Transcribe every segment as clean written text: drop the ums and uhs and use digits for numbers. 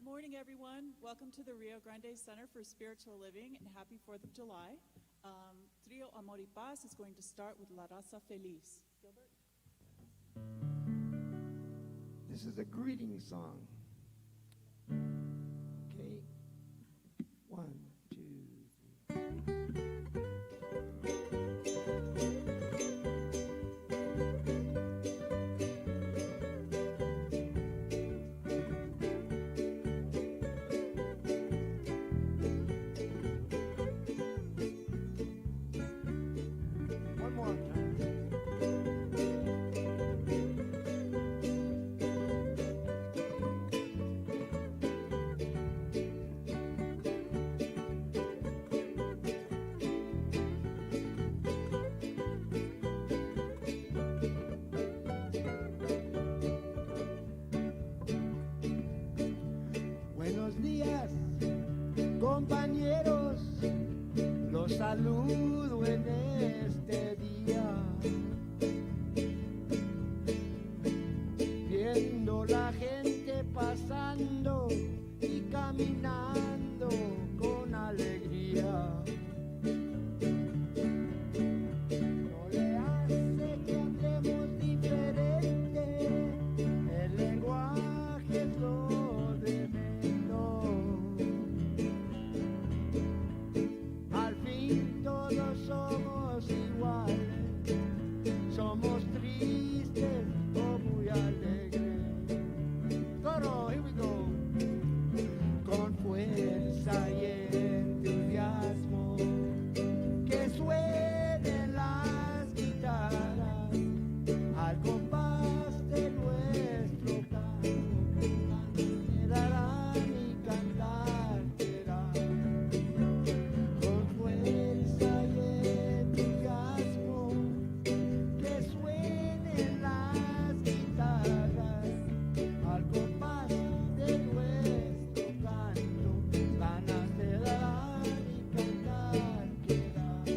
Good morning, everyone. Welcome to the Rio Grande Center for Spiritual Living, and happy 4th of July. Trio Amor y Paz is going to start with La Raza Feliz. Gilbert? This is a greeting song. Okay. 1, 2, 3. One more time. Buenos días, compañeros, los saludo en este día. Viendo la gente pasando y caminando con alegría. No le hace que andemos diferente, el lenguaje es lo de menos. Al fin todos somos iguales, somos tristes o muy alegres. Coro, here we go. Con fuerza y entusiasmo, que suenen las guitarras al compás de nuestro canto. Quedarán y cantar quedarán. Con fuerza y entusiasmo, que suenen las guitarras al compás de nuestro canto. Ganas de dar y cantar quedarán.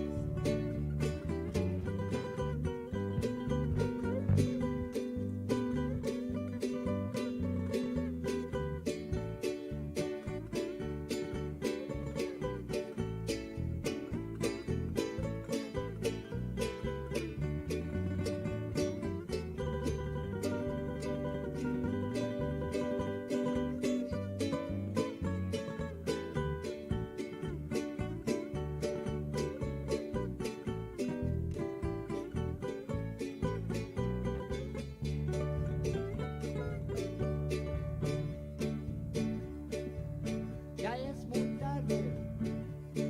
Ya es muy tarde,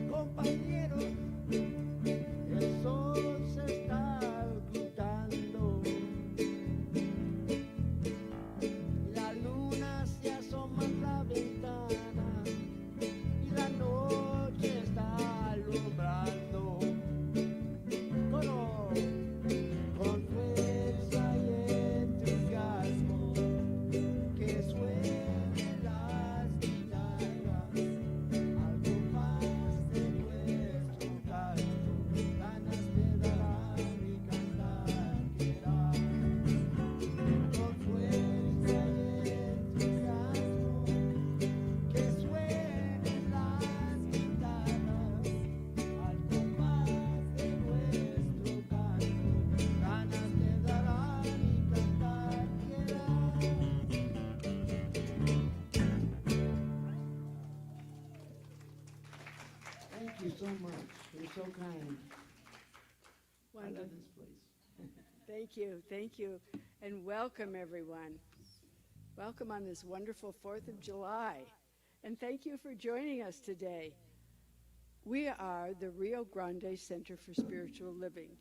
compañeros, el sol se está ocultando, la luna se asoma a la ventana y la noche está alumbrando. Coro, con fuerza y entusiasmo, que suenen las guitarras al compás de nuestro canto. Ganas de dar y cantar quedarán. Con fuerza y entusiasmo, que suenen las guitarras al compás de nuestro canto. Ganas de dar y cantar quedarán. Thank you so much. You're so kind. I love Wonderful. this place. Thank you, and welcome everyone. Welcome on this wonderful 4th of July, and thank you for joining us today. We are the Rio Grande Center for Spiritual Living.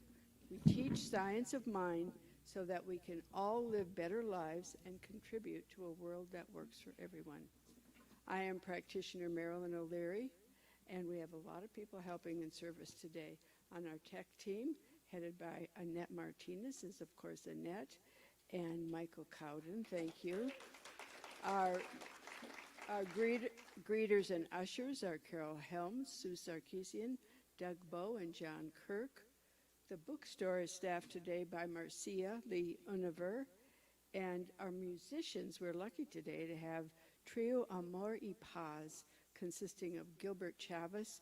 We teach science of mind so that we can all live better lives and contribute to a world that works for everyone. I am practitioner Marilyn O'Leary, and we have a lot of people helping in service today. On our tech team, headed by Annette Martinez, is of course Annette, and Michael Cowden, thank you. Our greeters and ushers are Carol Helms, Sue Sarkeesian, Doug Bowe, and John Kirk. The bookstore is staffed today by Marcia Lee Univer, and our musicians, we're lucky today to have Trio Amor y Paz, consisting of Gilbert Chavez,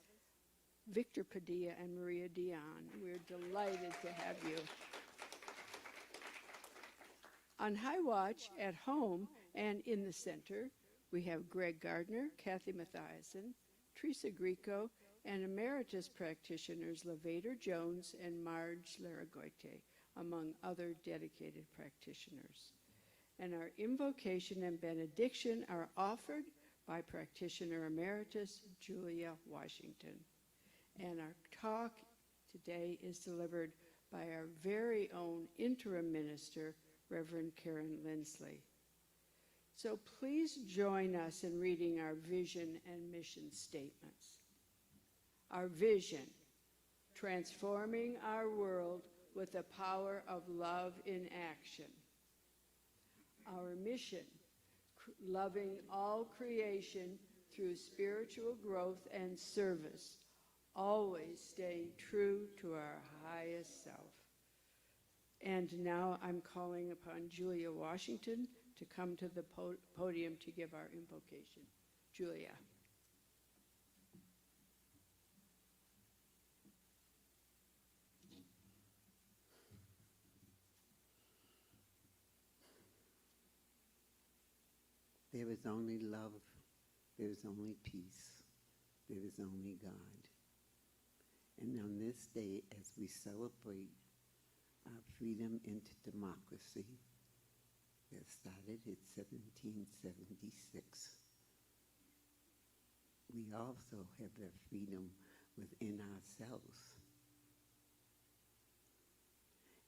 Victor Padilla, and Maria Dion. We're delighted to have you. On High Watch, at home, and in the center, we have Greg Gardner, Kathy Mathiasen, Teresa Grieco, and emeritus practitioners Levader Jones and Marge Laragoite, among other dedicated practitioners. And our invocation and benediction are offered by practitioner emeritus Julia Washington. And our talk today is delivered by our very own interim minister, Reverend Karen Lindsley. So please join us in reading our vision and mission statements. Our vision, transforming our world with the power of love in action. Our mission, loving all creation through spiritual growth and service, always staying true to our highest self. And now I'm calling upon Julia Washington to come to the podium to give our invocation. Julia. There is only love, there is only peace, there is only God. And on this day, as we celebrate our freedom into democracy that started in 1776, we also have that freedom within ourselves.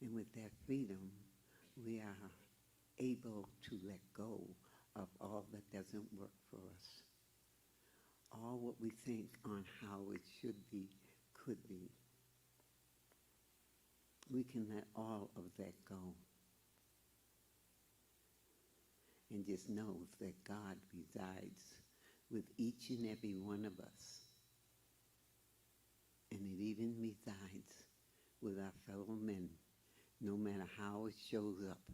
And with that freedom, we are able to let go of all that doesn't work for us. All what we think on how it should be, could be. We can let all of that go. And just know that God resides with each and every one of us. And it even resides with our fellow men. No matter how it shows up,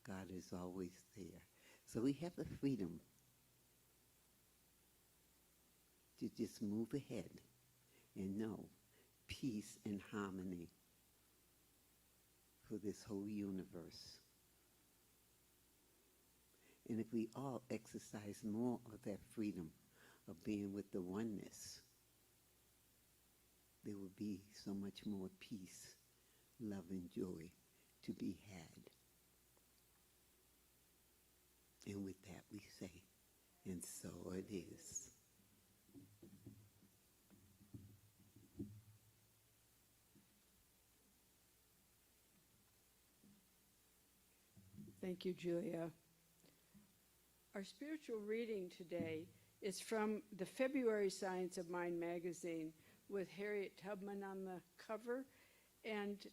God is always there. So we have the freedom to just move ahead and know peace and harmony for this whole universe. And if we all exercise more of that freedom of being with the oneness, there will be so much more peace, love, and joy to be had. And with that we say, and so it is. Thank you, Julia. Our spiritual reading today is from the February Science of Mind magazine with Harriet Tubman on the cover. And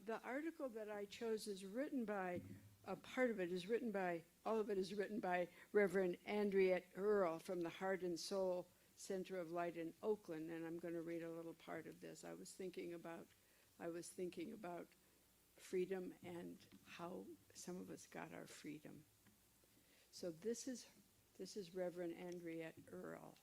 the article that I chose is written by, all of it is written by Reverend Andriette Earle from the Heart and Soul Center of Light in Oakland. And I'm going to read a little part of this. I was thinking about freedom and how some of us got our freedom. So this is Reverend Andriette Earle.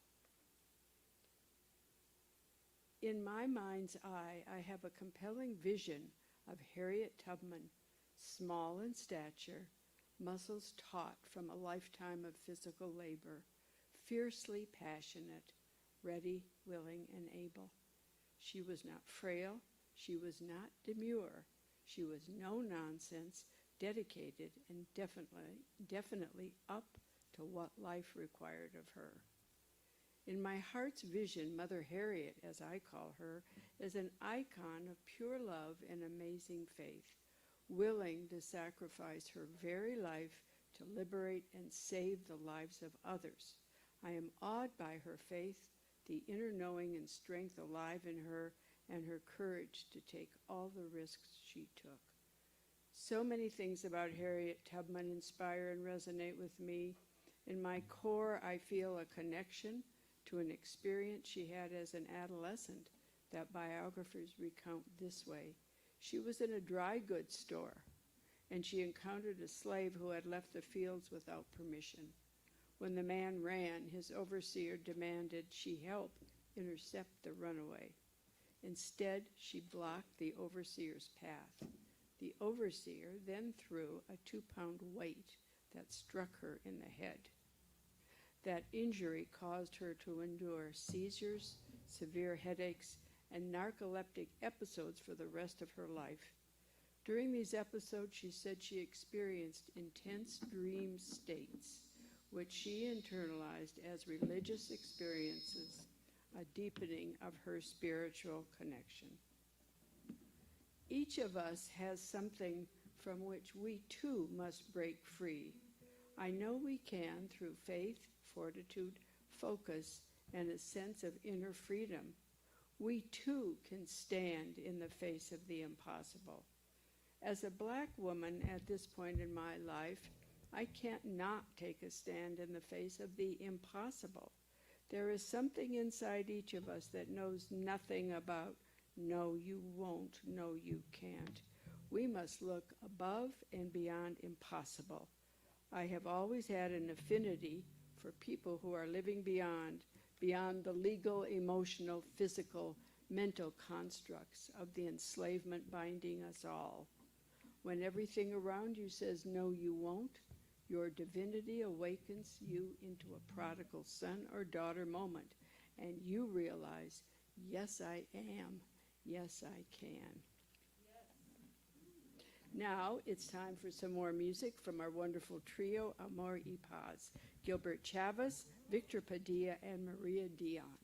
In my mind's eye, I have a compelling vision of Harriet Tubman, small in stature, muscles taut from a lifetime of physical labor, fiercely passionate, ready, willing, and able. She was not frail. She was not demure. She was no nonsense, dedicated, and definitely up to what life required of her. In my heart's vision, Mother Harriet, as I call her, is an icon of pure love and amazing faith, willing to sacrifice her very life to liberate and save the lives of others. I am awed by her faith, the inner knowing and strength alive in her, and her courage to take all the risks she took. So many things about Harriet Tubman inspire and resonate with me. In my core, I feel a connection to an experience she had as an adolescent that biographers recount this way. She was in a dry goods store, and she encountered a slave who had left the fields without permission. When the man ran, his overseer demanded she help intercept the runaway. Instead, she blocked the overseer's path. The overseer then threw a 2-pound weight that struck her in the head. That injury caused her to endure seizures, severe headaches, and narcoleptic episodes for the rest of her life. During these episodes, she said she experienced intense dream states, which she internalized as religious experiences, a deepening of her spiritual connection. Each of us has something from which we too must break free. I know we can through faith, fortitude, focus, and a sense of inner freedom. We too can stand in the face of the impossible. As a Black woman at this point in my life, I can't not take a stand in the face of the impossible. There is something inside each of us that knows nothing about, no, you won't, no, you can't. We must look above and beyond impossible. I have always had an affinity for people who are living beyond the legal, emotional, physical, mental constructs of the enslavement binding us all. When everything around you says, no, you won't, your divinity awakens you into a prodigal son or daughter moment, and you realize, yes, I am. Yes, I can. Now it's time for some more music from our wonderful trio, Amor y Paz, Gilbert Chavez, Victor Padilla, and Maria Dion.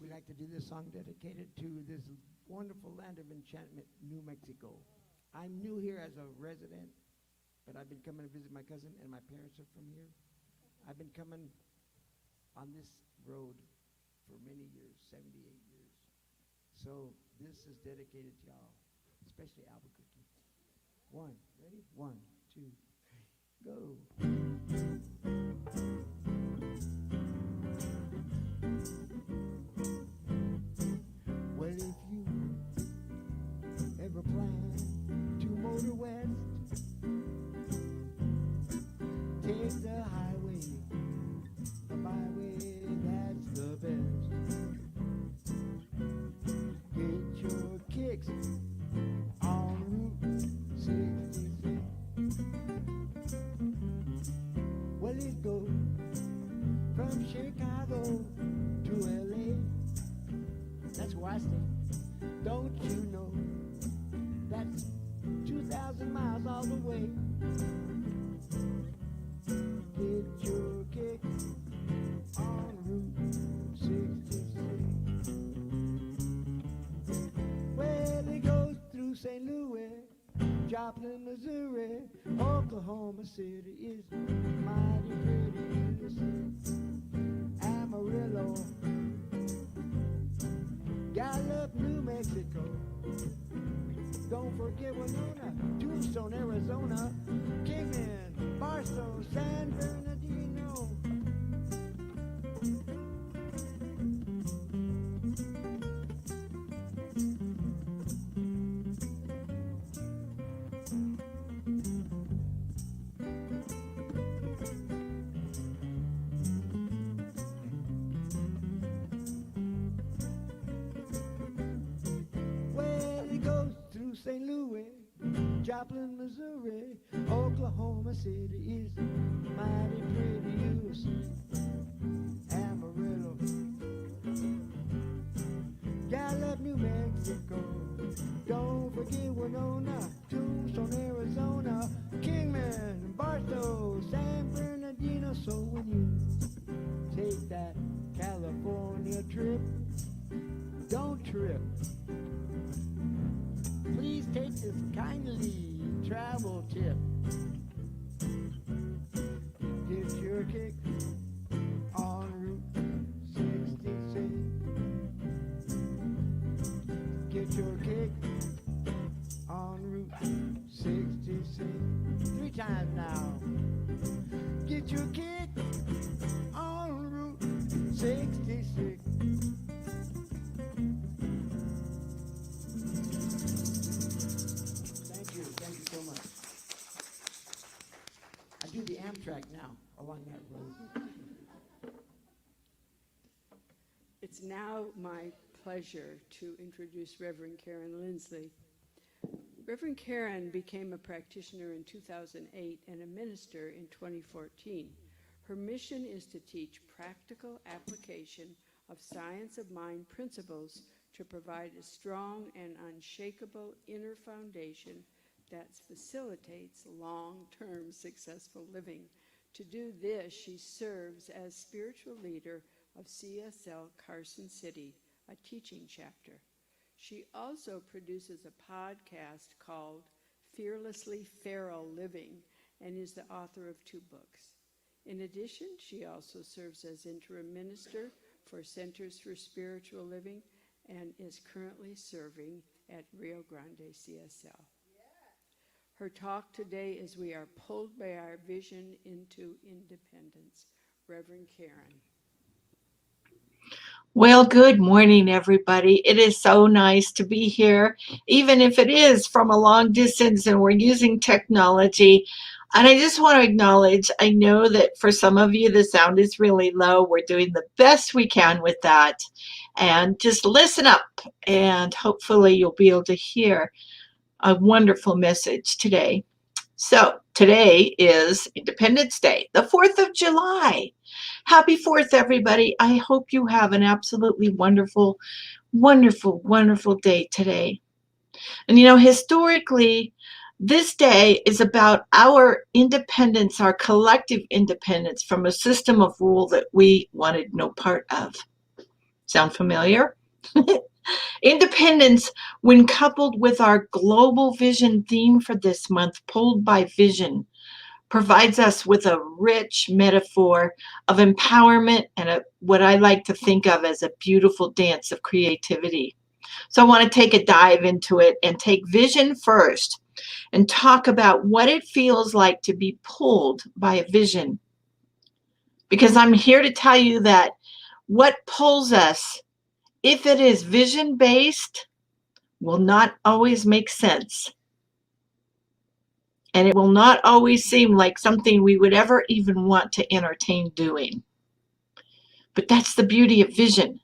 We'd like to do this song dedicated to this wonderful land of enchantment, New Mexico. I'm new here as a resident, but I've been coming to visit my cousin, and my parents are from here. I've been coming on this road for many years, 78 years. So this is dedicated to y'all, especially Albuquerque. One, ready? 1, 2, 3, go. Well, if you ever plan to motor west, take the highway, the byway, that's the best. Get your kicks on Route 66. Well, it goes from Chicago to LA. That's where I stay. Don't you know that's 2,000 miles all the way? Get your kicks on Route 66. Well, it goes through St. Louis, Joplin, Missouri, Oklahoma City is mighty pretty to see. Amarillo, Gallup, New Mexico. Don't forget Winona, Tombstone, Arizona, Kingman, Barstow, San Bernardino. St. Louis, Joplin, Missouri, Oklahoma City is mighty pretty, you see. Amarillo, Gallup, New Mexico. Don't forget Winona, Tombstone, Arizona, Kingman, Barstow, San Bernardino. So when you take that California trip, don't trip. Please take this kindly travel tip. Get your kick on Route 66. Get your kick on Route 66. 3 times now. Get your kick on Route 66. Thank you so much. I do the Amtrak now along that It's now my pleasure to introduce Reverend Karen Lindsley. Reverend Karen became a practitioner in 2008 and a minister in 2014. Her mission is to teach practical application of science of mind principles to provide a strong and unshakable inner foundation that facilitates long-term successful living. To do this, she serves as spiritual leader of CSL Carson City, a teaching chapter. She also produces a podcast called Fearlessly Feral Living and is the author of 2 books. In addition, she also serves as interim minister for Centers for Spiritual Living and is currently serving at Rio Grande CSL. Her talk today is We Are Pulled by Our Vision into Independence. Reverend Karen. Well, good morning, everybody. It is so nice to be here, even if it is from a long distance and we're using technology. And I just want to acknowledge, I know that for some of you, the sound is really low. We're doing the best we can with that. And just listen up, and hopefully you'll be able to hear a wonderful message today. So today is Independence Day, the 4th of July. Happy 4th, everybody. I hope you have an absolutely wonderful, wonderful, wonderful day today. And you know, historically, this day is about our independence, our collective independence from a system of rule that we wanted no part of. Sound familiar? Independence, when coupled with our global vision theme for this month, Pulled by Vision, provides us with a rich metaphor of empowerment and what I like to think of as a beautiful dance of creativity. So I want to take a dive into it and take vision first and talk about what it feels like to be pulled by a vision. Because I'm here to tell you that what pulls us, if it is vision-based, will not always make sense. And it will not always seem like something we would ever even want to entertain doing. But that's the beauty of vision.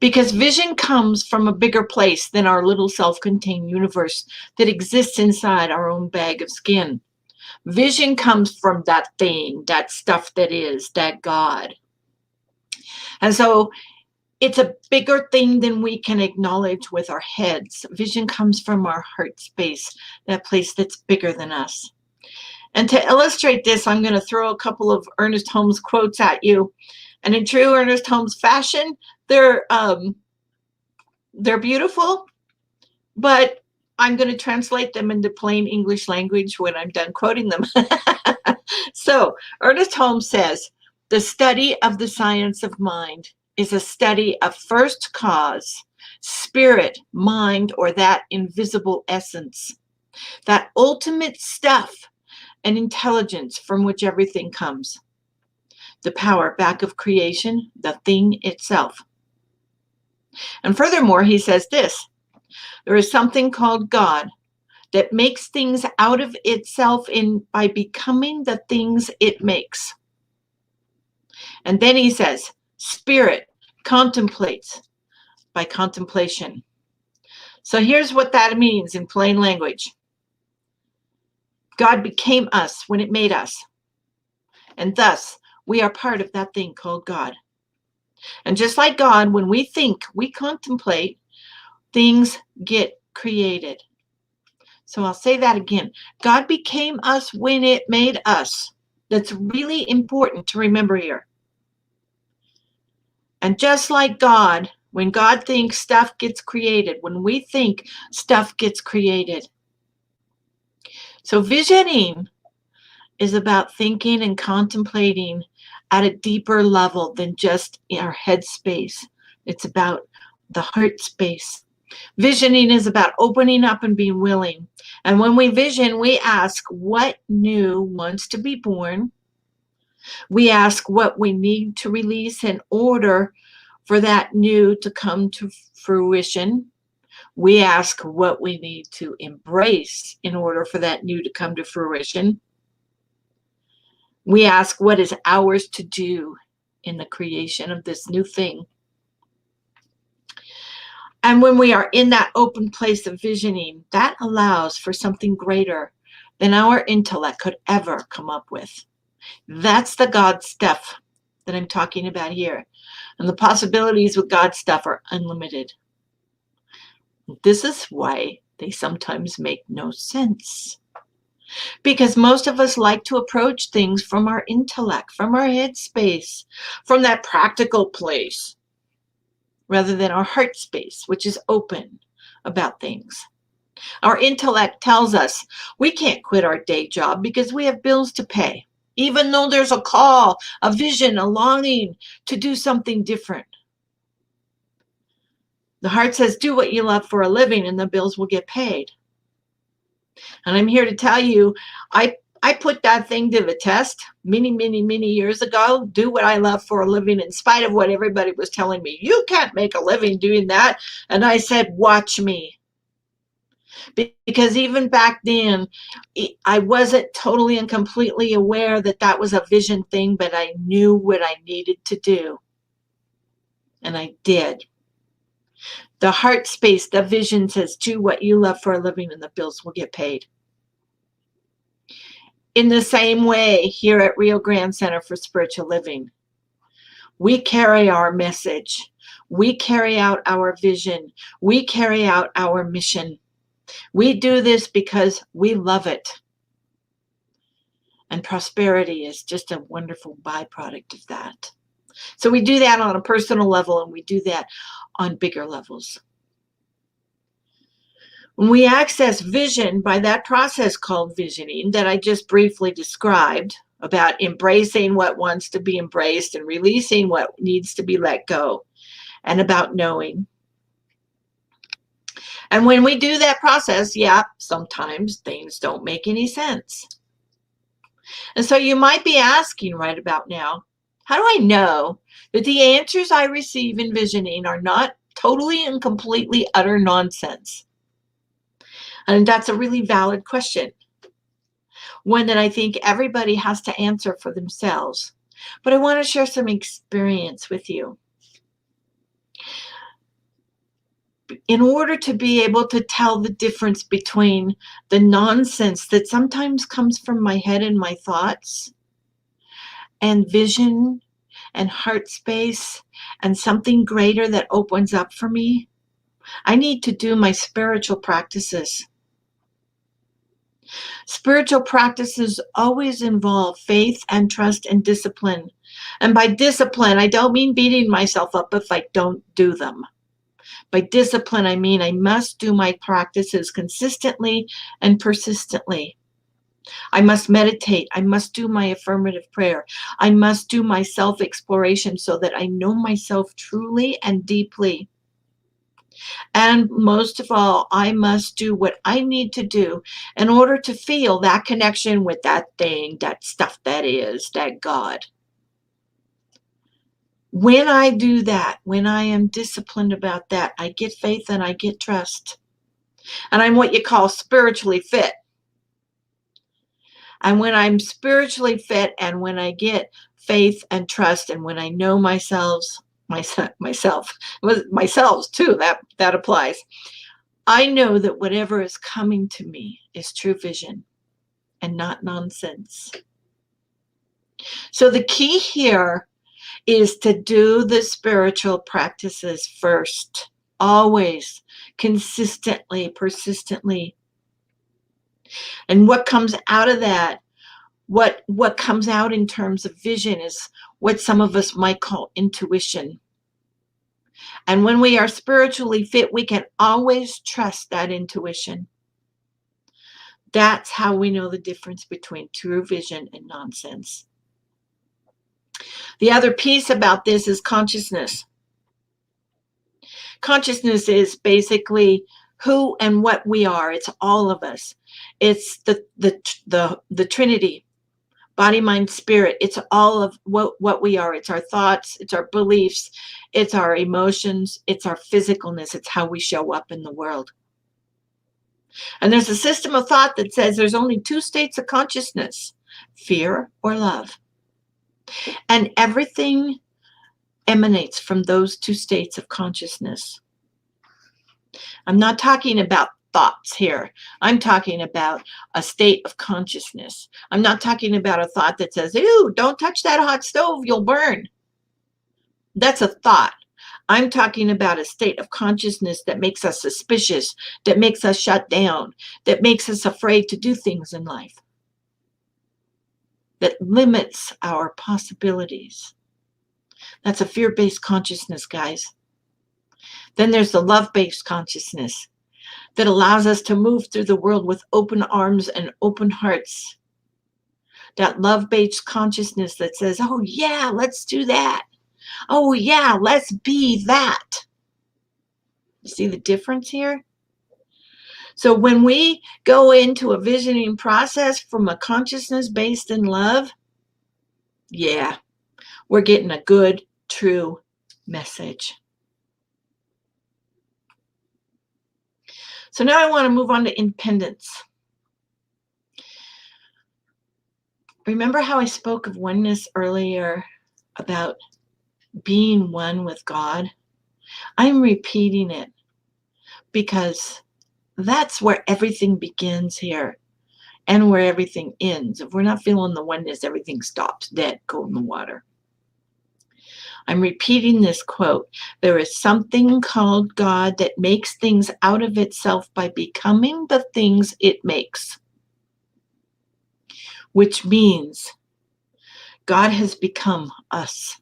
Because vision comes from a bigger place than our little self-contained universe that exists inside our own bag of skin. Vision comes from that thing, that stuff that is, that God. And so it's a bigger thing than we can acknowledge with our heads. Vision comes from our heart space, that place that's bigger than us. And to illustrate this, I'm going to throw a couple of Ernest Holmes quotes at you. And in true Ernest Holmes fashion, they're beautiful, but I'm going to translate them into plain English language when I'm done quoting them. So Ernest Holmes says, "The study of the science of mind is a study of first cause, spirit, mind, or that invisible essence, that ultimate stuff and intelligence from which everything comes. The power back of creation, the thing itself." And furthermore, he says this, "There is something called God that makes things out of itself by becoming the things it makes." And then he says, "Spirit contemplates by contemplation." So here's what that means in plain language. God became us when it made us. And thus, we are part of that thing called God. And just like God, when we think, we contemplate, things get created. So I'll say that again. God became us when it made us. That's really important to remember here. And just like God, when God thinks, stuff gets created. When we think, stuff gets created. So visioning is about thinking and contemplating at a deeper level than just in our head space. It's about the heart space. Visioning is about opening up and being willing. And when we vision, we ask what new wants to be born. We ask what we need to release in order for that new to come to fruition. We ask what we need to embrace in order for that new to come to fruition. We ask what is ours to do in the creation of this new thing. And when we are in that open place of visioning, that allows for something greater than our intellect could ever come up with. That's the God stuff that I'm talking about here. And the possibilities with God stuff are unlimited. This is why they sometimes make no sense. Because most of us like to approach things from our intellect, from our head space, from that practical place, rather than our heart space, which is open about things. Our intellect tells us we can't quit our day job because we have bills to pay, even though there's a call, a vision, a longing to do something different. The heart says, do what you love for a living and the bills will get paid. And I'm here to tell you, I put that thing to the test many years ago. Do what I love for a living in spite of what everybody was telling me. You can't make a living doing that. And I said, watch me. Because even back then, I wasn't totally and completely aware that that was a vision thing, but I knew what I needed to do. And I did. The heart space, the vision says, do what you love for a living and the bills will get paid. In the same way, here at Rio Grande Center for Spiritual Living, we carry our message. We carry out our vision. We carry out our mission. We do this because we love it. And prosperity is just a wonderful byproduct of that. So we do that on a personal level, and we do that on bigger levels. When we access vision by that process called visioning that I just briefly described, about embracing what wants to be embraced and releasing what needs to be let go, and about knowing. And when we do that process, yeah, sometimes things don't make any sense. And so you might be asking right about now, how do I know that the answers I receive in visioning are not totally and completely utter nonsense? And that's a really valid question. One that I think everybody has to answer for themselves. But I want to share some experience with you. In order to be able to tell the difference between the nonsense that sometimes comes from my head and my thoughts, and vision, and heart space, and something greater that opens up for me, I need to do my spiritual practices. Spiritual practices always involve faith and trust and discipline. And by discipline, I don't mean beating myself up if I don't do them. By discipline, I mean I must do my practices consistently and persistently. I must meditate. I must do my affirmative prayer. I must do my self-exploration so that I know myself truly and deeply. And most of all, I must do what I need to do in order to feel that connection with that thing, that stuff that is, that God. When I do that, when I am disciplined about that, I get faith and I get trust. And I'm what you call spiritually fit. And when I'm spiritually fit, and when I get faith and trust, and when I know myself too, that applies. I know that whatever is coming to me is true vision and not nonsense. So the key here is to do the spiritual practices first, always, consistently, persistently. And what comes out of that, what comes out in terms of vision is what some of us might call intuition. And when we are spiritually fit, we can always trust that intuition. That's how we know the difference between true vision and nonsense. The other piece about this is consciousness. Consciousness is basically who and what we are. It's all of us. It's the Trinity. Body, mind, spirit. It's all of what we are. It's our thoughts. It's our beliefs. It's our emotions. It's our physicalness. It's how we show up in the world. And there's a system of thought that says there's only two states of consciousness. fear or love. And everything emanates from those two states of consciousness. I'm not talking about thoughts here. I'm talking about a state of consciousness. I'm not talking about a thought that says, ew, don't touch that hot stove, you'll burn. That's a thought. I'm talking about a state of consciousness that makes us suspicious, that makes us shut down, that makes us afraid to do things in life, that limits our possibilities. That's a fear-based consciousness, guys. Then there's the love-based consciousness that allows us to move through the world with open arms and open hearts. That love-based consciousness that says, oh yeah, let's do that. Oh yeah, let's be that. You see the difference here? So when we go into a visioning process from a consciousness based in love, yeah, we're getting a good, true message. So now I want to move on to independence. Remember how I spoke of oneness earlier about being one with God? I'm repeating it because that's where everything begins here and where everything ends. If we're not feeling the oneness, everything stops dead, cold in the water. I'm repeating this quote. There is something called God that makes things out of itself by becoming the things it makes, which means God has become us.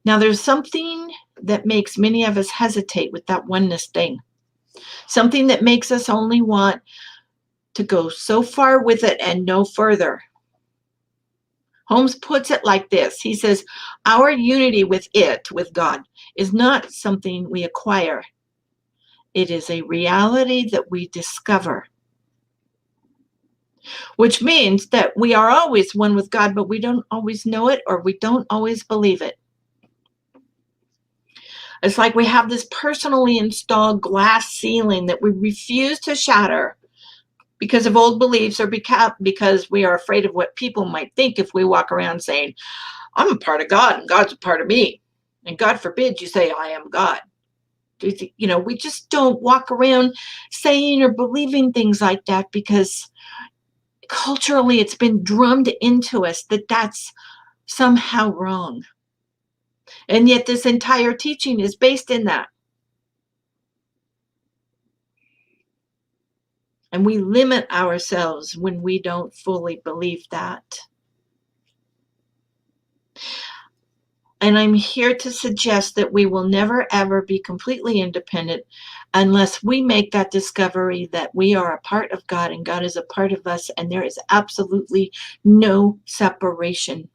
Now, there's something that makes many of us hesitate with that oneness thing, something that makes us only want to go so far with it and no further. Holmes puts it like this. He says, our unity with it, with God, is not something we acquire. It is a reality that we discover. Which means that we are always one with God, but we don't always know it or we don't always believe it. It's like we have this personally installed glass ceiling that we refuse to shatter because of old beliefs or because we are afraid of what people might think if we walk around saying, I'm a part of God and God's a part of me. And God forbid you say, I am God. You know, we just don't walk around saying or believing things like that because culturally it's been drummed into us that that's somehow wrong. And yet this entire teaching is based in that. And we limit ourselves when we don't fully believe that. And I'm here to suggest that we will never, ever be completely independent unless we make that discovery that we are a part of God and God is a part of us, and there is absolutely no separation.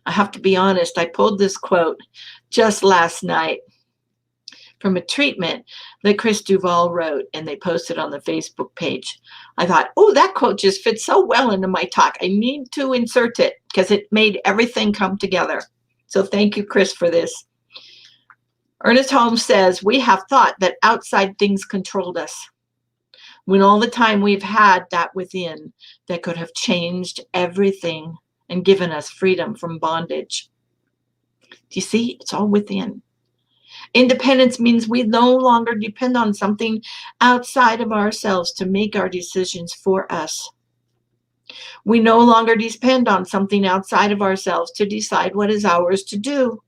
I have to be honest, I pulled this quote just last night from a treatment that Chris Duval wrote, and they posted on the Facebook page. I thought, oh, that quote just fits so well into my talk. I need to insert it because it made everything come together. So thank you, Chris, for this. Ernest Holmes says, we have thought that outside things controlled us, when all the time we've had that within that could have changed everything and given us freedom from bondage. Do you see? It's all within. Independence means we no longer depend on something outside of ourselves to make our decisions for us. We no longer depend on something outside of ourselves to decide what is ours to do.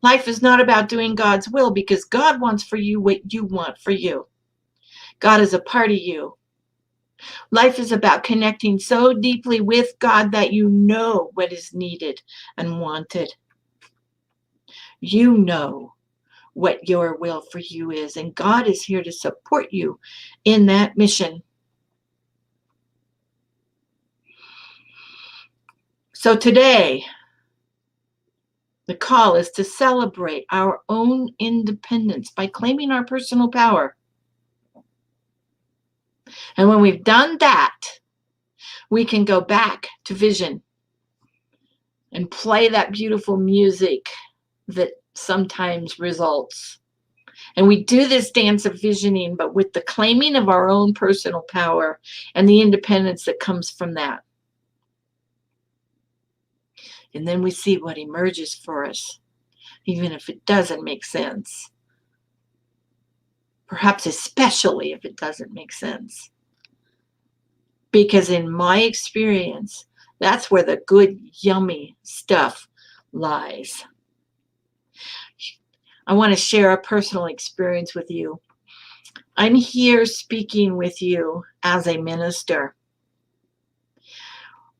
Life is not about doing God's will because God wants for you what you want for you. God is a part of you. Life is about connecting so deeply with God that you know what is needed and wanted. You know what your will for you is, and God is here to support you in that mission. So today, the call is to celebrate our own independence by claiming our personal power. And when we've done that, we can go back to vision and play that beautiful music that sometimes results And we do this dance of visioning, but with the claiming of our own personal power and the independence that comes from that. And then we see what emerges for us, even if it doesn't make sense. Perhaps especially if it doesn't make sense. Because in my experience, that's where the good, yummy stuff lies. I want to share a personal experience with you. I'm here speaking with you as a minister.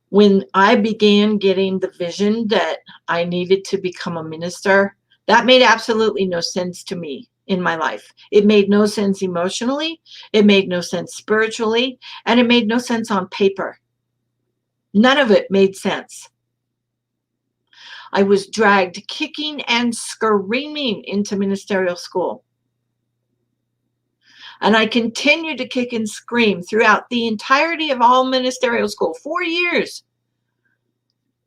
When I began getting the vision that I needed to become a minister, that made absolutely no sense to me in my life. It made no sense emotionally, it made no sense spiritually, and it made no sense on paper. None of it made sense. I was dragged kicking and screaming into ministerial school. And I continued to kick and scream throughout the entirety of all ministerial school, 4 years.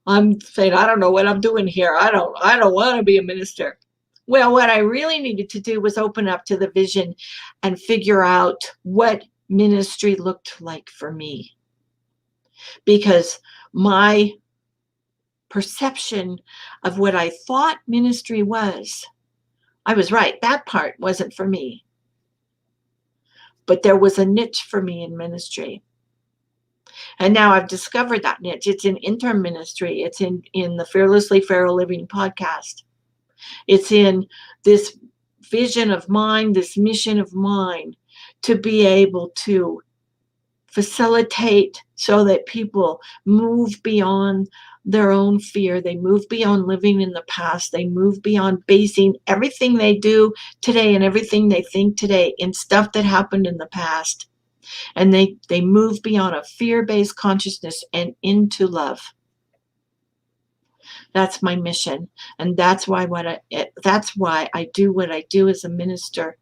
I'm saying, I don't know what I'm doing here. I don't want to be a minister. Well, what I really needed to do was open up to the vision and figure out what ministry looked like for me. Because my perception of what I thought ministry was, I was right. That part wasn't for me. But there was a niche for me in ministry. And now I've discovered that niche. It's in intern ministry. It's in the Fearlessly Feral Living podcast. It's in this vision of mine, this mission of mine, to be able to facilitate so that people move beyond their own fear. They move beyond living in the past. They move beyond basing everything they do today and everything they think today in stuff that happened in the past. And they move beyond a fear-based consciousness and into love. That's my mission. And that's why I do what I do as a minister.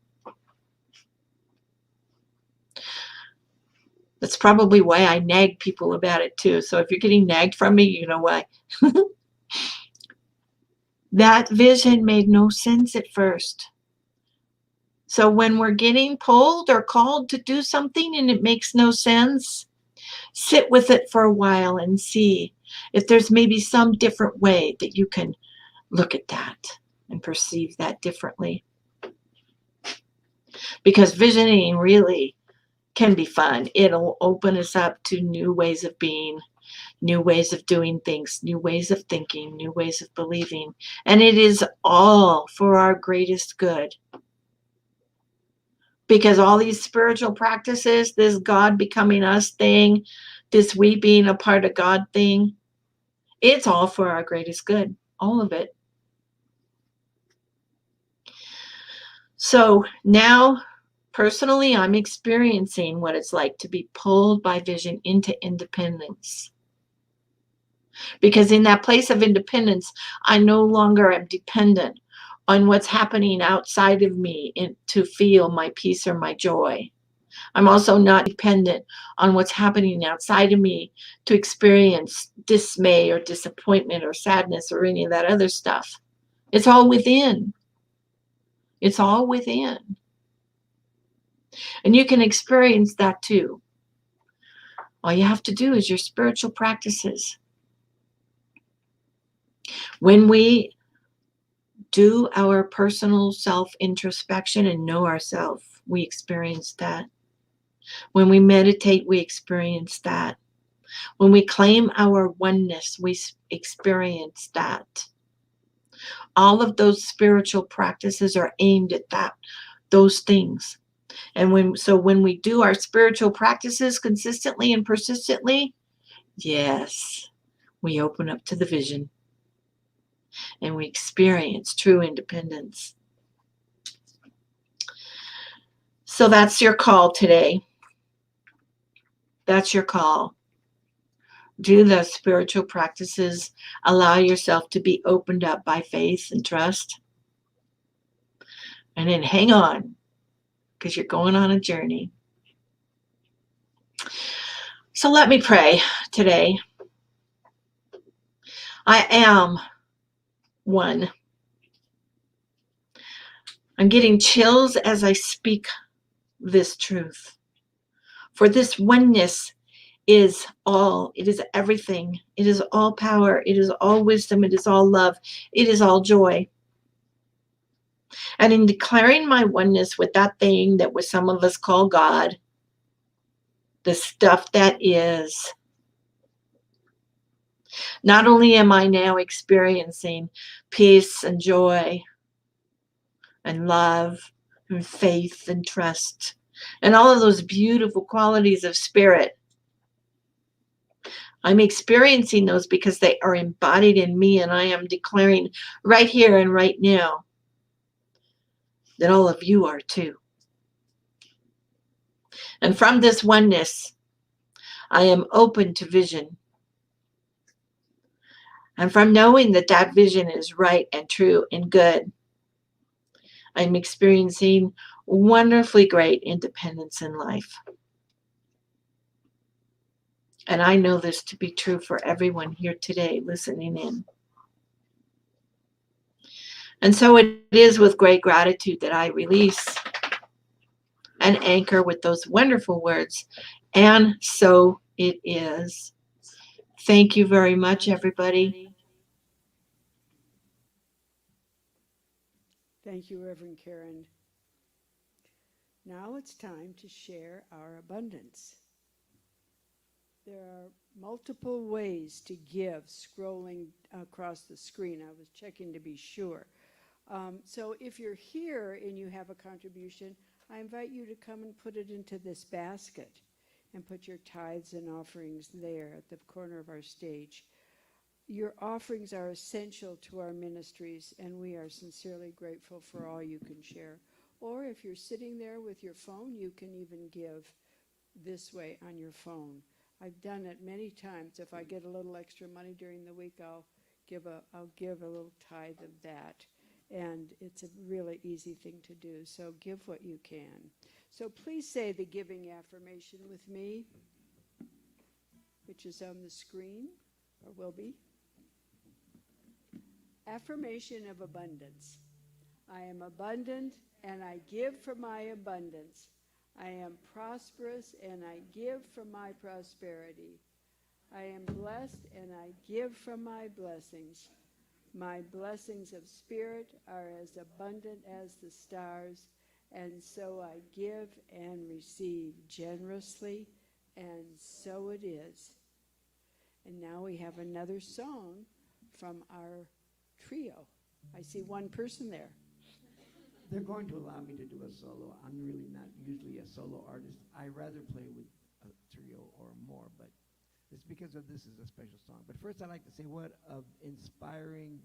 That's probably why I nag people about it too. So if you're getting nagged from me, you know why. That vision made no sense at first. So when we're getting pulled or called to do something and it makes no sense, sit with it for a while and see if there's maybe some different way that you can look at that and perceive that differently. Because visioning really can be fun. It'll open us up to new ways of being, new ways of doing things, new ways of thinking, new ways of believing. And it is all for our greatest good. Because all these spiritual practices, this God becoming us thing, this we being a part of God thing, it's all for our greatest good, all of it. So now, personally, I'm experiencing what it's like to be pulled by vision into independence. Because in that place of independence, I no longer am dependent on what's happening outside of me to feel my peace or my joy. I'm also not dependent on what's happening outside of me to experience dismay or disappointment or sadness or any of that other stuff. It's all within. It's all within. And you can experience that too. All you have to do is your spiritual practices. When we do our personal self-introspection and know ourselves, we experience that. When we meditate, we experience that. When we claim our oneness, we experience that. All of those spiritual practices are aimed at those things. And when we do our spiritual practices consistently and persistently, yes, we open up to the vision. And we experience true independence. So that's your call today. That's your call. Do the spiritual practices. Allow yourself to be opened up by faith and trust. And then hang on, because you're going on a journey. So let me pray today. I am one. I'm getting chills as I speak this truth. For this oneness is all, it is everything, it is all power, it is all wisdom, it is all love, it is all joy. And in declaring my oneness with that thing that what some of us call God, the stuff that is, not only am I now experiencing peace and joy and love and faith and trust and all of those beautiful qualities of spirit, I'm experiencing those because they are embodied in me, and I am declaring right here and right now that all of you are too. And from this oneness, I am open to vision. And from knowing that that vision is right and true and good, I'm experiencing wonderfully great independence in life. And I know this to be true for everyone here today listening in. And so it is with great gratitude that I release and anchor with those wonderful words. And so it is. Thank you very much, everybody. Thank you, Reverend Karen. Now it's time to share our abundance. There are multiple ways to give, scrolling across the screen. I was checking to be sure. So if you're here and you have a contribution, I invite you to come and put it into this basket and put your tithes and offerings there at the corner of our stage. Your offerings are essential to our ministries, and we are sincerely grateful for all you can share. Or if you're sitting there with your phone, you can even give this way on your phone. I've done it many times. If I get a little extra money during the week, I'll give a little tithe of that. And it's a really easy thing to do. So give what you can. So please say the giving affirmation with me, which is on the screen, or will be. Affirmation of abundance. I am abundant, and I give from my abundance. I am prosperous, and I give from my prosperity. I am blessed, and I give from my blessings. My blessings of spirit are as abundant as the stars, and so I give and receive generously, and so it is. And now we have another song from our trio. I see one person there. They're going to allow me to do a solo. I'm really not usually a solo artist. I rather play with a trio or more, but it's because of this is a special song. But first I'd like to say what an inspiring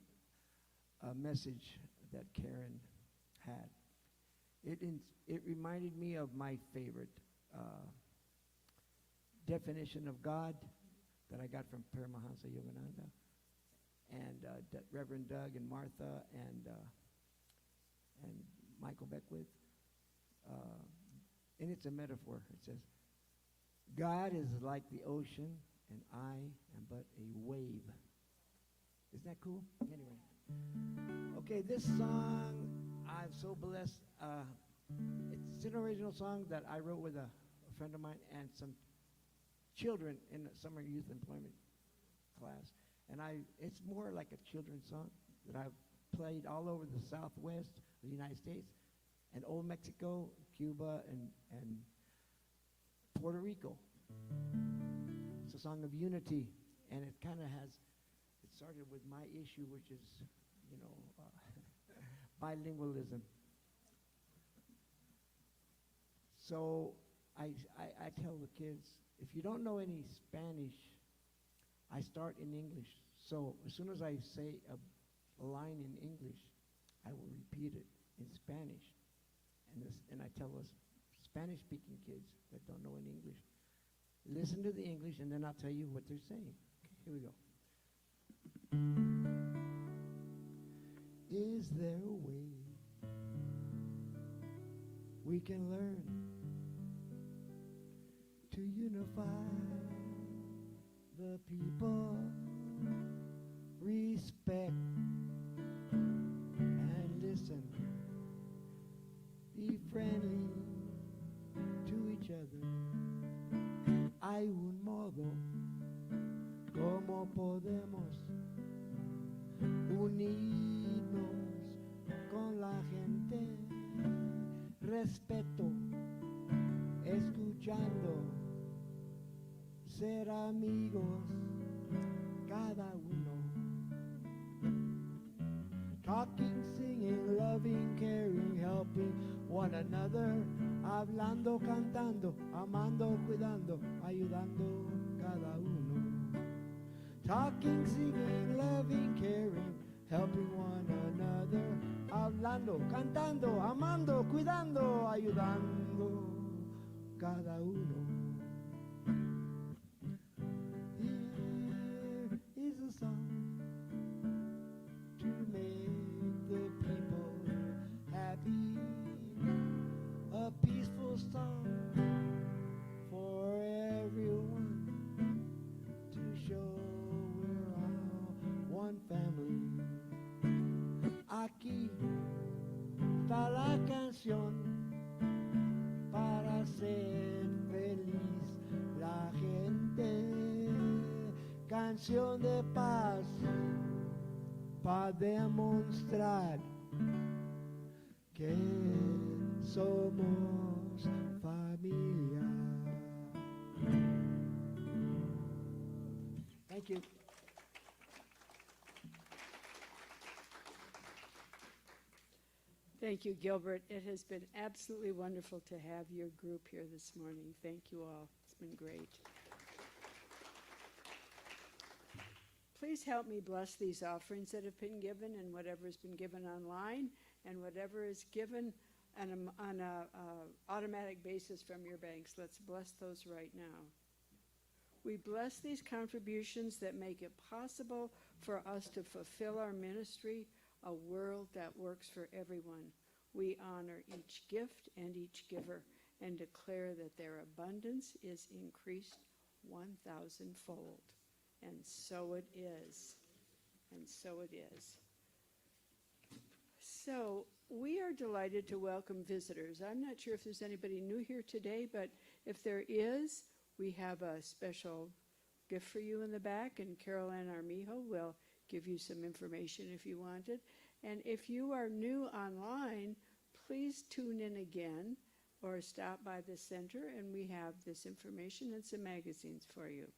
message that Karen had. It reminded me of my favorite definition of God that I got from Paramahansa Yogananda, and Reverend Doug and Martha and Michael Beckwith. And it's a metaphor. It says, God is like the ocean, and I am but a wave. Isn't that cool? Anyway. Okay, this song, I'm so blessed. It's an original song that I wrote with a friend of mine and some children in the summer youth employment class. And it's more like a children's song that I've played all over the Southwest of the United States and Old Mexico, Cuba, and Puerto Rico. It's a song of unity, and it kind of it started with my issue, which is, bilingualism. So I tell the kids, if you don't know any Spanish, I start in English. So as soon as I say a line in English, I will repeat it in Spanish. And I tell us Spanish-speaking kids that don't know any English, listen to the English, and then I'll tell you what they're saying. Okay, here we go. Is there a way we can learn to unify the people, respect and listen friendly to each other. Hay un modo como podemos unirnos con la gente. Respeto, escuchando, ser amigos cada uno. Talking, singing, loving, caring, helping one another. Hablando, cantando, amando, cuidando, ayudando cada uno. Talking, singing, loving, caring, helping one another. Hablando, cantando, amando, cuidando, ayudando cada uno. Here is a song to make the people happy, a peaceful song for everyone to show we're all one family. Aquí está la canción para ser feliz la gente, canción de paz para demostrar que somos familia. Thank you. Thank you, Gilbert. It has been absolutely wonderful to have your group here this morning. Thank you all. It's been great. Please help me bless these offerings that have been given and whatever has been given online and whatever is given on an automatic basis from your banks. Let's bless those right now. We bless these contributions that make it possible for us to fulfill our ministry, a world that works for everyone. We honor each gift and each giver and declare that their abundance is increased 1,000-fold. And so it is. And so it is. So we are delighted to welcome visitors. I'm not sure if there's anybody new here today, but if there is, we have a special gift for you in the back, and Carol Ann Armijo will give you some information if you want it. And if you are new online, please tune in again or stop by the center, and we have this information and some magazines for you.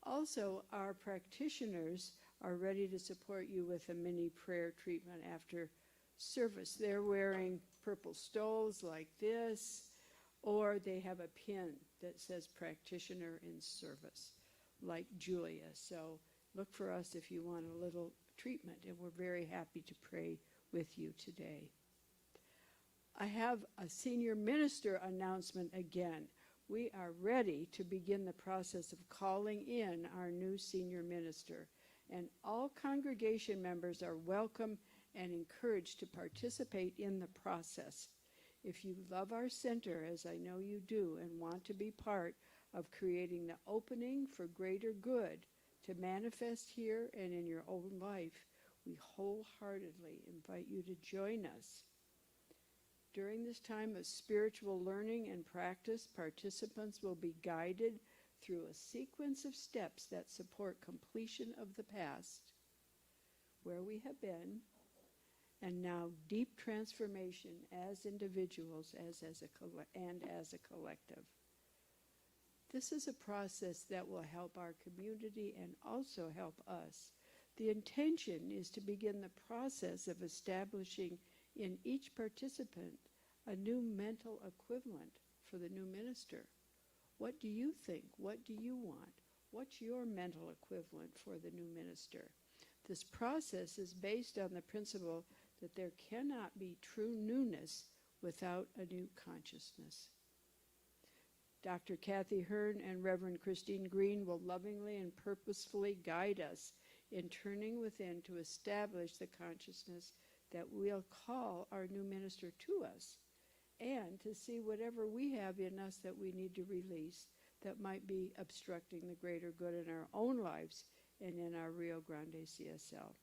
Also, our practitioners are ready to support you with a mini prayer treatment after service. They're wearing purple stoles like this, or they have a pin that says practitioner in service, like Julia. So look for us if you want a little treatment, and we're very happy to pray with you today. I have a senior minister announcement again. We are ready to begin the process of calling in our new senior minister, and all congregation members are welcome and encouraged to participate in the process. If you love our center, as I know you do, and want to be part of creating the opening for greater good to manifest here and in your own life, we wholeheartedly invite you to join us. During this time of spiritual learning and practice, participants will be guided through a sequence of steps that support completion of the past, where we have been, and now deep transformation as individuals and as a collective. This is a process that will help our community and also help us. The intention is to begin the process of establishing in each participant a new mental equivalent for the new minister. What do you think? What do you want? What's your mental equivalent for the new minister? This process is based on the principle that there cannot be true newness without a new consciousness. Dr. Kathy Hearn and Reverend Christine Green will lovingly and purposefully guide us in turning within to establish the consciousness that we'll call our new minister to us, and to see whatever we have in us that we need to release that might be obstructing the greater good in our own lives and in our Rio Grande CSL.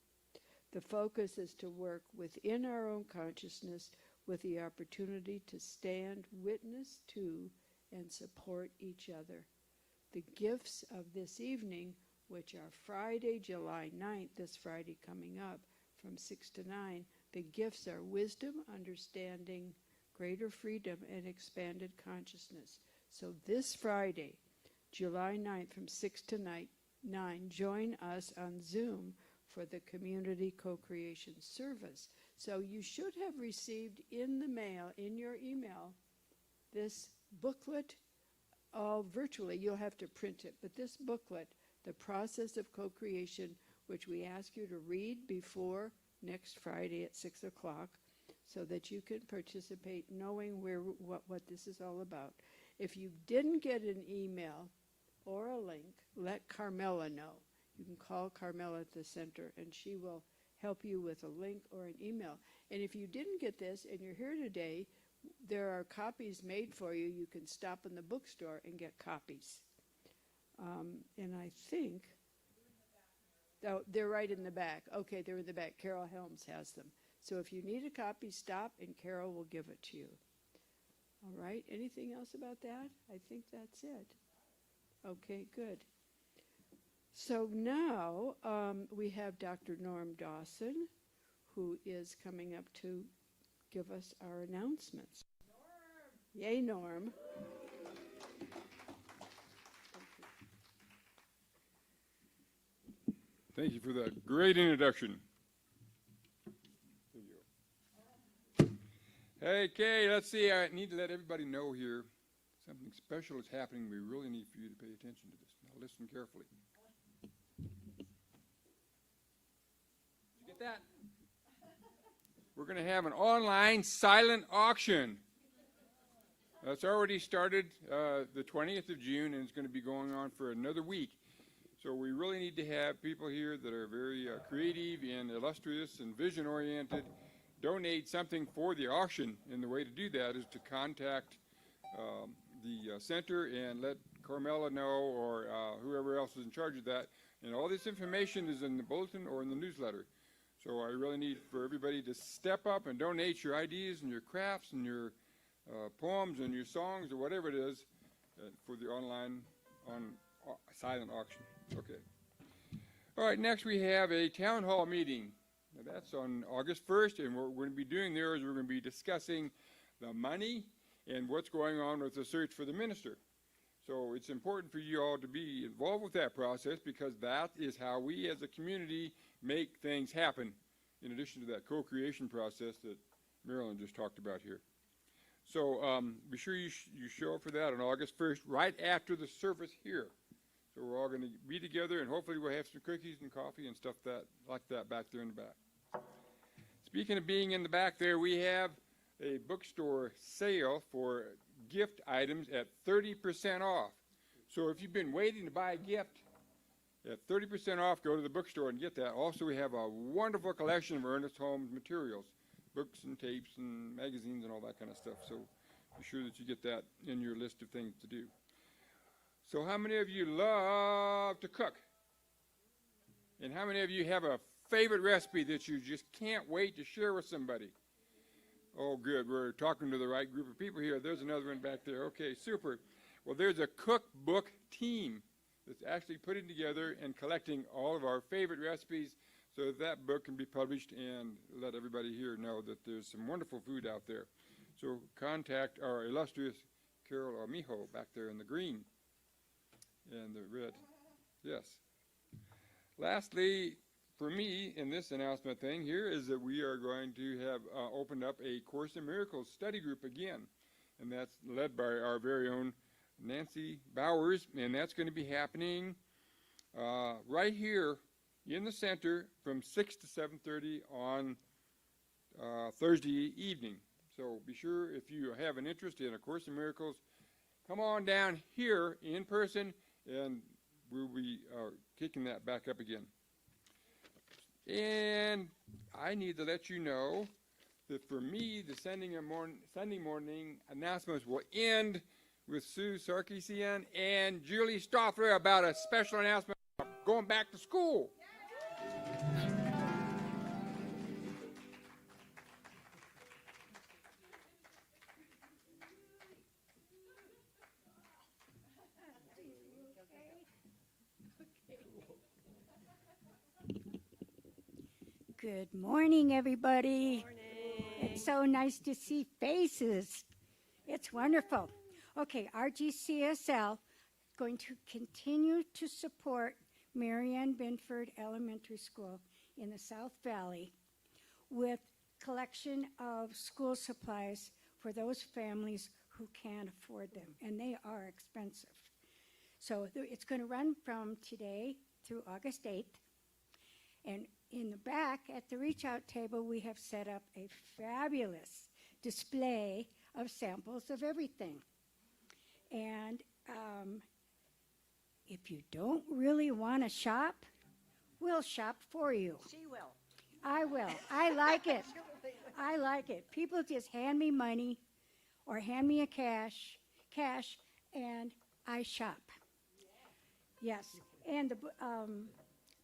The focus is to work within our own consciousness with the opportunity to stand witness to and support each other. The gifts of this evening, which are Friday, July 9th, this Friday coming up from 6 to 9, the gifts are wisdom, understanding, greater freedom, and expanded consciousness. So this Friday, July 9th from 6 to 9, join us on Zoom for the Community Co-Creation Service. So you should have received in the mail, in your email, this booklet, all virtually. You'll have to print it, but this booklet, The Process of Co-Creation, which we ask you to read before next Friday at 6 o'clock, so that you can participate knowing what this is all about. If you didn't get an email or a link, let Carmela know. You can call Carmela at the center and she will help you with a link or an email. And if you didn't get this and you're here today, there are copies made for you. You can stop in the bookstore and get copies. And I think, oh, they're right in the back. Okay, they're in the back. Carol Helms has them. So if you need a copy, stop and Carol will give it to you. All right, anything else about that? I think that's it. Okay, good. So now we have Dr. Norm Dawson, who is coming up to give us our announcements. Norm! Yay, Norm. Thank you for that great introduction. There you go. Hey, Kay, let's see. I need to let everybody know here something special is happening. We really need for you to pay attention to this. Now listen carefully. Did you get that? We're going to have an online silent auction. That's already started the 20th of June, and it's going to be going on for another week. So we really need to have people here that are very creative and illustrious and vision-oriented donate something for the auction. And the way to do that is to contact the center and let Carmela know, or whoever else is in charge of that. And all this information is in the bulletin or in the newsletter. So I really need for everybody to step up and donate your ideas and your crafts and your poems and your songs or whatever it is for the online silent auction. Okay. All right, next we have a town hall meeting. Now that's on August 1st, and what we're going to be doing there is we're going to be discussing the money and what's going on with the search for the minister. So it's important for you all to be involved with that process, because that is how we as a community make things happen, in addition to that co-creation process that Marilyn just talked about here. So be sure you show up for that on August 1st, right after the service here. So we're all going to be together, and hopefully we'll have some cookies and coffee and stuff like that back there in the back. Speaking of being in the back there, we have a bookstore sale for gift items at 30% off. So if you've been waiting to buy a gift at 30% off, go to the bookstore and get that. Also, we have a wonderful collection of Ernest Holmes materials, books and tapes and magazines and all that kind of stuff. So be sure that you get that in your list of things to do. So how many of you love to cook? And how many of you have a favorite recipe that you just can't wait to share with somebody? Oh, good. We're talking to the right group of people here. There's another one back there. Okay, super. Well, there's a cookbook team that's actually putting together and collecting all of our favorite recipes so that book can be published and let everybody here know that there's some wonderful food out there. So contact our illustrious Carol Armijo back there in the green and the red. Yes. Lastly, for me, in this announcement thing here is that we are going to have opened up a Course in Miracles study group again, and that's led by our very own Nancy Bowers, and that's going to be happening right here in the center from 6 to 7:30 on Thursday evening. So be sure, if you have an interest in A Course in Miracles, come on down here in person, and we'll be kicking that back up again. And I need to let you know that for me, the Sunday morning announcements will end with Sue Sarkisian and Julie Stoffler about a special announcement about going back to school. Good morning, everybody. It's so nice to see faces. It's wonderful. Okay, RGCSL going to continue to support Marianne Binford Elementary School in the South Valley with collection of school supplies for those families who can't afford them, and they are expensive. So it's going to run from today through August 8th. And in the back at the reach out table, we have set up a fabulous display of samples of everything. And if you don't really want to shop, we'll shop for you. She will. I will. I like it. I like it. People just hand me money or hand me a cash, and I shop. Yes. And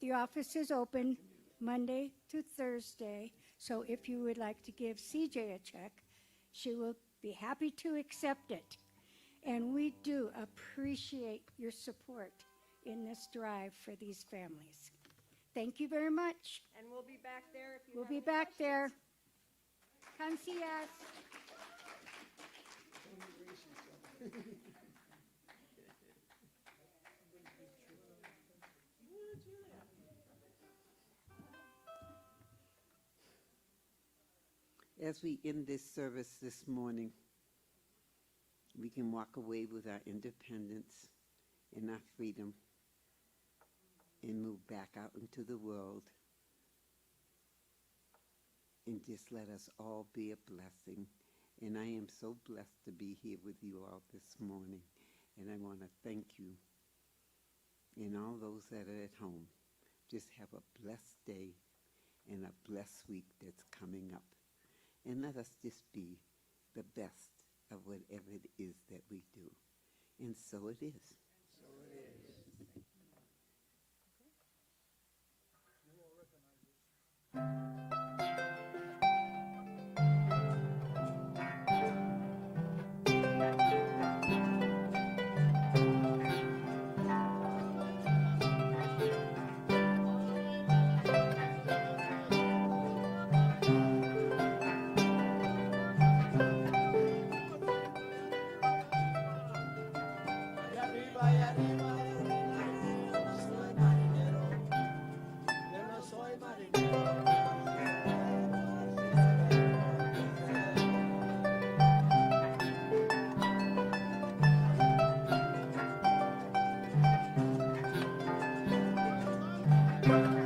the office is open Monday to Thursday. So if you would like to give CJ a check, she will be happy to accept it. And we do appreciate your support in this drive for these families. Thank you very much. And we'll be back there if you We'll have be any back questions. there. Come see us. As we end this service this morning, we can walk away with our independence and our freedom and move back out into the world and just let us all be a blessing. And I am so blessed to be here with you all this morning. And I want to thank you and all those that are at home. Just have a blessed day and a blessed week that's coming up. And let us just be the best of whatever it is that we do. And so it is. Thank you.